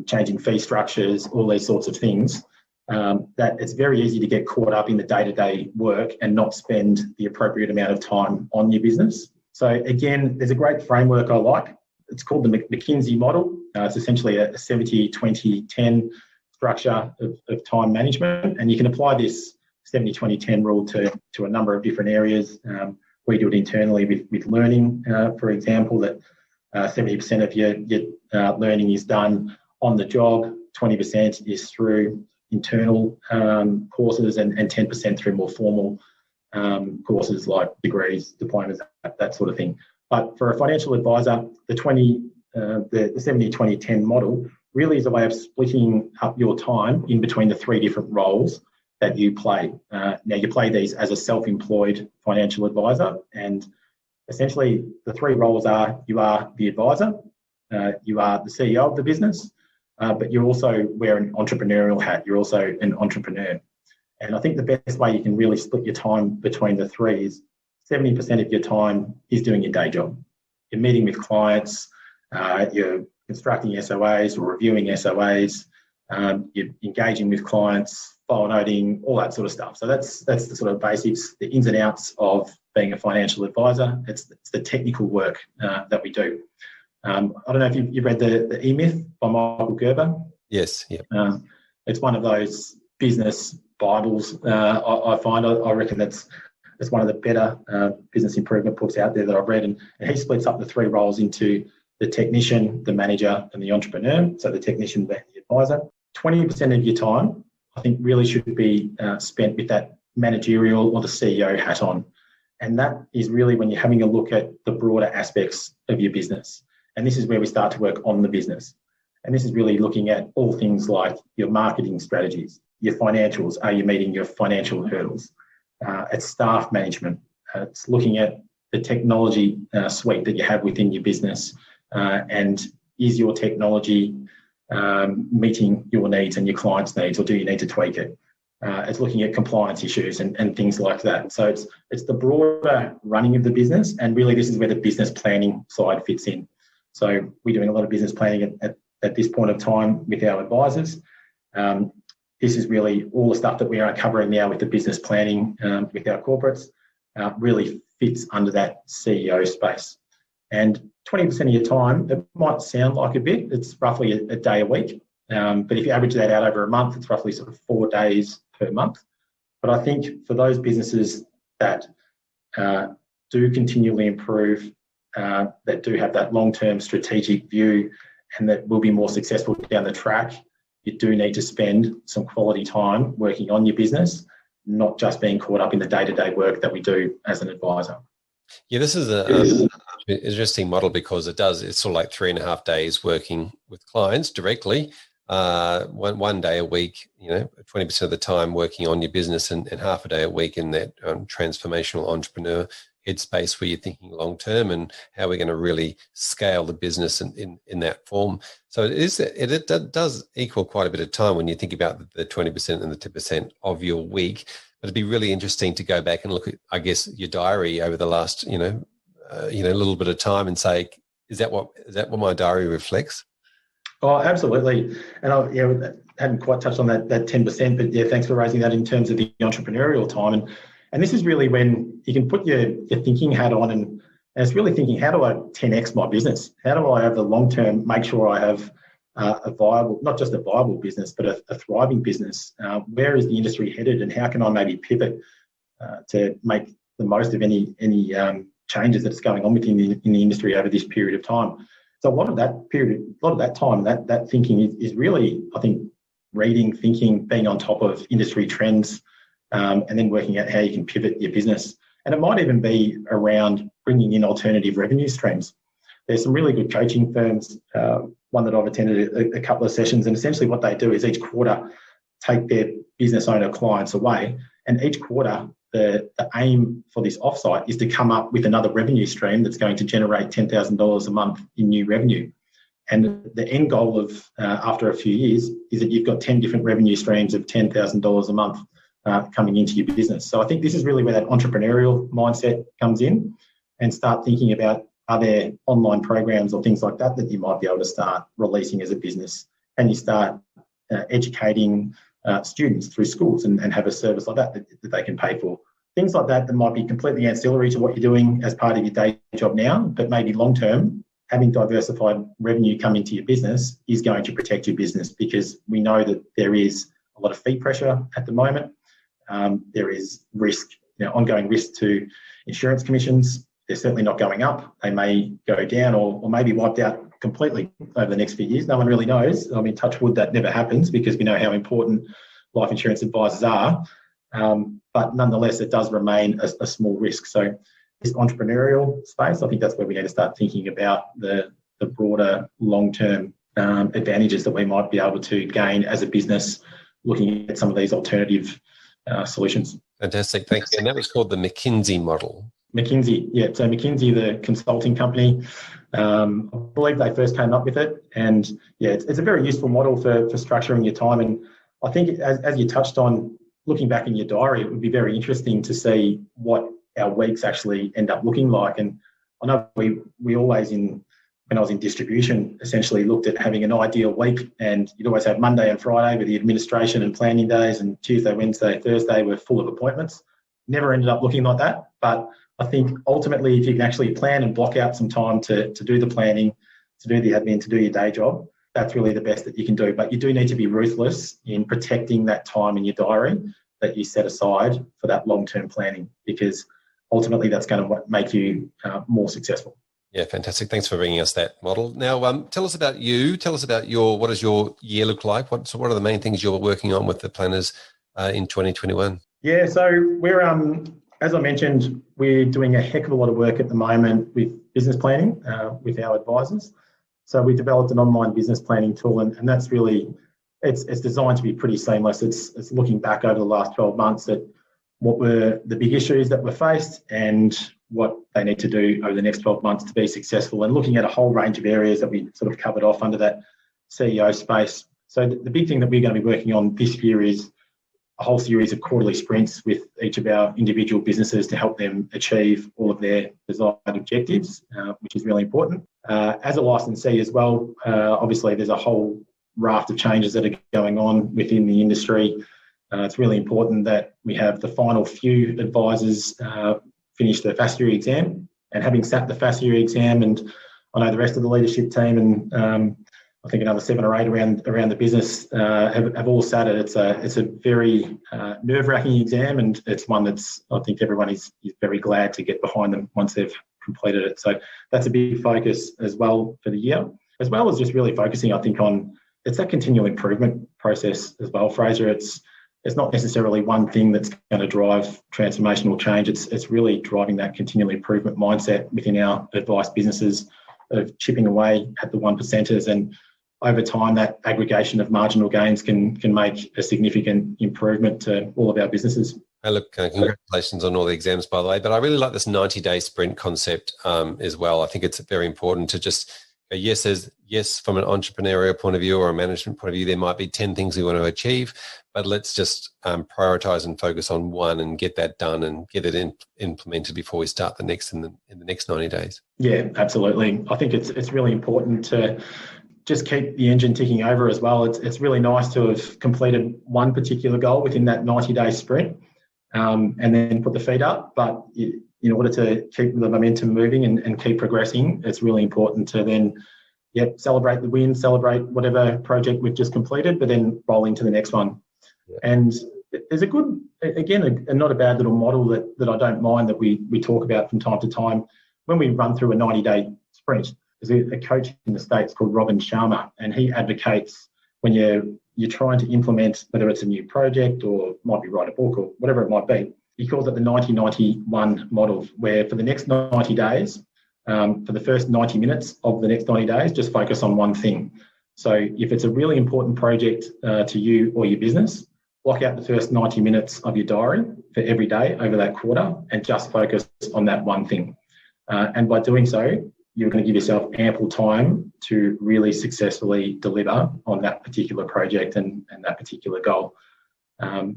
changing fee structures, all these sorts of things, that it's very easy to get caught up in the day-to-day work and not spend the appropriate amount of time on your business. So again, there's a great framework I like. It's called the McKinsey model. It's essentially a 70-20-10 structure of time management, and you can apply this 70-20-10 rule to a number of different areas. We do it internally with learning, for example, that 70% of your learning is done on the job, 20% is through internal courses, and 10% through more formal courses like degrees, diplomas, that sort of thing. But for a financial advisor, the 70-20-10 model really is a way of splitting up your time in between the three different roles that you play. Now, you play these as a self-employed financial advisor, and essentially the three roles are: you are the advisor, you are the CEO of the business, but you also wear an entrepreneurial hat. You're also an entrepreneur. And I think the best way you can really split your time between the three is 70% of your time is doing your day job. You're meeting with clients, you're constructing SOAs or reviewing SOAs, you're engaging with clients, file noting, all that sort of stuff. So that's the sort of basics, the ins and outs of being a financial advisor. It's the technical work that we do. I don't know if you've read the E-Myth by Michael Gerber. Yes. Yeah. It's one of those business Bibles. I find. I reckon it's one of the better business improvement books out there that I've read, and he splits up the three roles into the technician, the manager, and the entrepreneur. So the technician being the advisor. 20% of your time, I think, really should be spent with that managerial or the CEO hat on. And that is really when you're having a look at the broader aspects of your business. And this is where we start to work on the business. And this is really looking at all things like your marketing strategies, your financials. Are you meeting your financial hurdles? It's staff management. It's looking at the technology suite that you have within your business. And is your technology meeting your needs and your clients' needs, or do you need to tweak it? It's looking at compliance issues and things like that. So it's the broader running of the business, and really this is where the business planning side fits in. So we're doing a lot of business planning at this point of time with our advisors. This is really all the stuff that we are covering now with the business planning with our corporates really fits under that CEO space. And 20% of your time, it might sound like a bit, it's roughly a day a week. But if you average that out over a month, it's roughly sort of 4 days per month. But I think for those businesses that do continually improve, that do have that long-term strategic view and that will be more successful down the track, you do need to spend some quality time working on your business, not just being caught up in the day-to-day work that we do as an advisor. Yeah, this is an interesting model because it's sort of like 3.5 days working with clients directly, one day a week, 20% of the time working on your business, and half a day a week in that transformational entrepreneur headspace where you're thinking long term and how we're going to really scale the business in that form. So it does equal quite a bit of time when you think about the 20% and the 10% of your week. But it'd be really interesting to go back and look at, I guess, your diary over the last, little bit of time and say, is that what my diary reflects? Oh, absolutely. And I hadn't quite touched on that 10%, but yeah, thanks for raising that in terms of the entrepreneurial time. And this is really when you can put your thinking hat on, and it's really thinking, how do I 10x my business? How do I, over the long term, make sure I have a viable, not just a viable business, but a thriving business? Where is the industry headed, and how can I maybe pivot to make the most of any changes that's going on within the industry over this period of time? So a lot of that time, that thinking is really, I think, reading, thinking, being on top of industry trends, and then working out how you can pivot your business. And it might even be around bringing in alternative revenue streams. There's some really good coaching firms, one that I've attended a couple of sessions, and essentially what they do is each quarter take their business owner clients away. And each quarter, the aim for this offsite is to come up with another revenue stream that's going to generate $10,000 a month in new revenue. And the end goal of after a few years is that you've got 10 different revenue streams of $10,000 a month coming into your business. So I think this is really where that entrepreneurial mindset comes in, and start thinking about, are there online programs or things like that you might be able to start releasing as a business? And you start educating students through schools and have a service like that they can pay for. Things like that might be completely ancillary to what you're doing as part of your day job now, but maybe long term, having diversified revenue come into your business is going to protect your business, because we know that there is a lot of fee pressure at the moment. There is risk, ongoing risk to insurance commissions. They're certainly not going up. They may go down or maybe wiped out completely over the next few years. No one really knows. I mean, touch wood, that never happens, because we know how important life insurance advisors are. But nonetheless, it does remain a small risk. So this entrepreneurial space, I think that's where we need to start thinking about the broader long-term advantages that we might be able to gain as a business, looking at some of these alternative solutions. Fantastic, thank you. And that was called the McKinsey model. McKinsey, yeah. So McKinsey, the consulting company, I believe they first came up with it. And yeah, it's a very useful model for structuring your time. And I think as you touched on, looking back in your diary, it would be very interesting to see what our weeks actually end up looking like. And I know we always, when I was in distribution, essentially looked at having an ideal week, and you'd always have Monday and Friday with the administration and planning days, and Tuesday, Wednesday, Thursday were full of appointments. Never ended up looking like that. But I think ultimately, if you can actually plan and block out some time to do the planning, to do the admin, to do your day job, that's really the best that you can do. But you do need to be ruthless in protecting that time in your diary that you set aside for that long-term planning, because ultimately that's going to make you more successful. Yeah, fantastic. Thanks for bringing us that model. Now, tell us about you. Tell us about what does your year look like? What are the main things you're working on with the planners in 2021? Yeah, so we're, as I mentioned, we're doing a heck of a lot of work at the moment with business planning with our advisors. So we developed an online business planning tool, and that's really, it's designed to be pretty seamless. It's looking back over the last 12 months at what were the big issues that were faced and what they need to do over the next 12 months to be successful, and looking at a whole range of areas that we sort of covered off under that CEO space. So the big thing that we're going to be working on this year is a whole series of quarterly sprints with each of our individual businesses to help them achieve all of their desired objectives, which is really important. As a licensee as well, obviously there's a whole raft of changes that are going on within the industry. It's really important that we have the final few advisors finish the FASTU exam, and having sat the FASTU exam, and I know the rest of the leadership team and I think another 7 or 8 around the business have all sat it. It's a very nerve-wracking exam, and it's one that's, I think everyone is very glad to get behind them once they've completed it. So that's a big focus as well for the year, as well as just really focusing, I think, on it's that continual improvement process as well, Fraser. It's not necessarily one thing that's going to drive transformational change. It's really driving that continual improvement mindset within our advice businesses of chipping away at the 1%ers, and over time that aggregation of marginal gains can make a significant improvement to all of our businesses. Hey, look, congratulations on all the exams, by the way, but I really like this 90-day sprint concept as well. I think it's very important to just yes, from an entrepreneurial point of view or a management point of view, there might be 10 things we want to achieve, but let's just prioritize and focus on one and get that done and get it implemented before we start the next in the next 90 days. Yeah, absolutely. I think it's really important to just keep the engine ticking over as well. It's really nice to have completed one particular goal within that 90-day sprint and then put the feet up, but in order to keep the momentum moving and keep progressing, it's really important to then celebrate the win, celebrate whatever project we've just completed, but then roll into the next one. Yeah. And there's a good, again, not a bad little model that I don't mind that we talk about from time to time. When we run through a 90-day sprint, there's a coach in the States called Robin Sharma, and he advocates when you're trying to implement, whether it's a new project or might be write a book or whatever it might be, he calls it the 90-91 model, where for the next 90 days, for the first 90 minutes of the next 90 days, just focus on one thing. So if it's a really important project to you or your business, block out the first 90 minutes of your diary for every day over that quarter and just focus on that one thing. And by doing so, you're going to give yourself ample time to really successfully deliver on that particular project and that particular goal.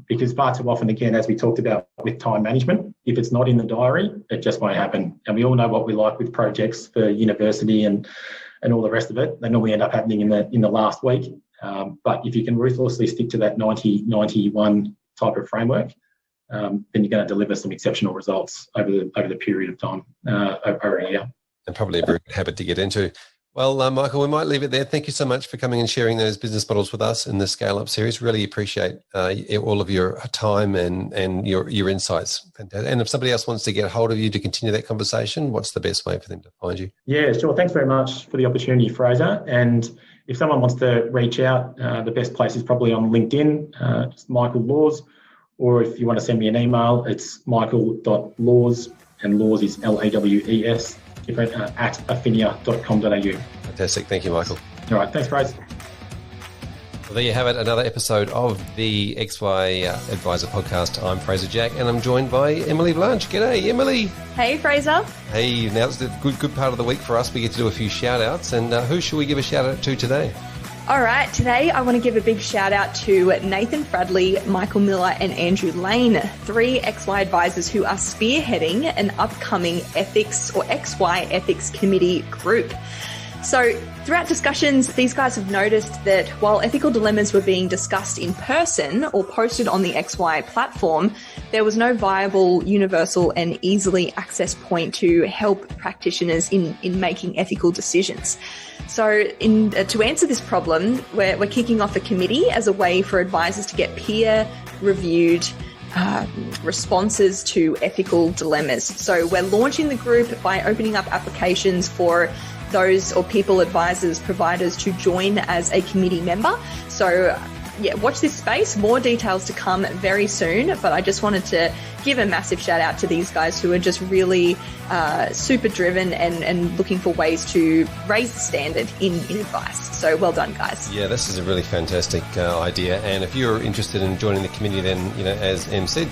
Because far too often, again, as we talked about with time management, if it's not in the diary, it just won't happen. And we all know what we like with projects for university and all the rest of it. They normally end up happening in the last week. But if you can ruthlessly stick to that 90-91 type of framework, then you're going to deliver some exceptional results over the period of time, over a year. And probably a very good habit to get into. Well, Michael, we might leave it there. Thank you so much for coming and sharing those business models with us in the Scale Up series. Really appreciate all of your time and your insights. And if somebody else wants to get hold of you to continue that conversation, what's the best way for them to find you? Yeah, sure. Thanks very much for the opportunity, Fraser. And if someone wants to reach out, the best place is probably on LinkedIn, just Michael Laws. Or if you want to send me an email, it's michael.laws, and Laws is Laws, at affinia.com.au. Fantastic. Thank you, Michael. All right. Thanks, Fraser. Well, there you have it, another episode of the XY Advisor podcast. I'm Fraser Jack, and I'm joined by Emily Blanche. G'day, Emily. Hey, Fraser. Hey, now it's the good part of the week for us. We get to do a few shout-outs, and who should we give a shout-out to today? All right, today I want to give a big shout out to Nathan Bradley, Michael Miller and Andrew Lane, 3 XY advisors who are spearheading an upcoming ethics or XY ethics committee group. So throughout discussions, these guys have noticed that while ethical dilemmas were being discussed in person or posted on the XY platform, there was no viable, universal and easily accessed point to help practitioners in making ethical decisions. So to answer this problem, we're kicking off a committee as a way for advisors to get peer-reviewed responses to ethical dilemmas. So we're launching the group by opening up applications for those or people, advisors, providers to join as a committee member. So yeah, watch this space. More details to come very soon. But I just wanted to give a massive shout out to these guys who are just really super driven and looking for ways to raise the standard in advice. So well done, guys. Yeah, this is a really fantastic idea. And if you're interested in joining the committee, then, as Em said,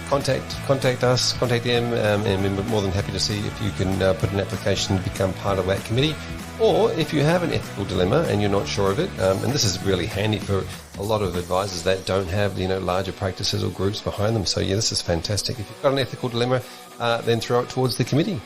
contact us, contact them, and we're more than happy to see if you can put an application to become part of that committee. Or if you have an ethical dilemma and you're not sure of it, and this is really handy for a lot of advisors that don't have, larger practices or groups behind them. So yeah, this is fantastic. If you've got an ethical dilemma, then throw it towards the committee.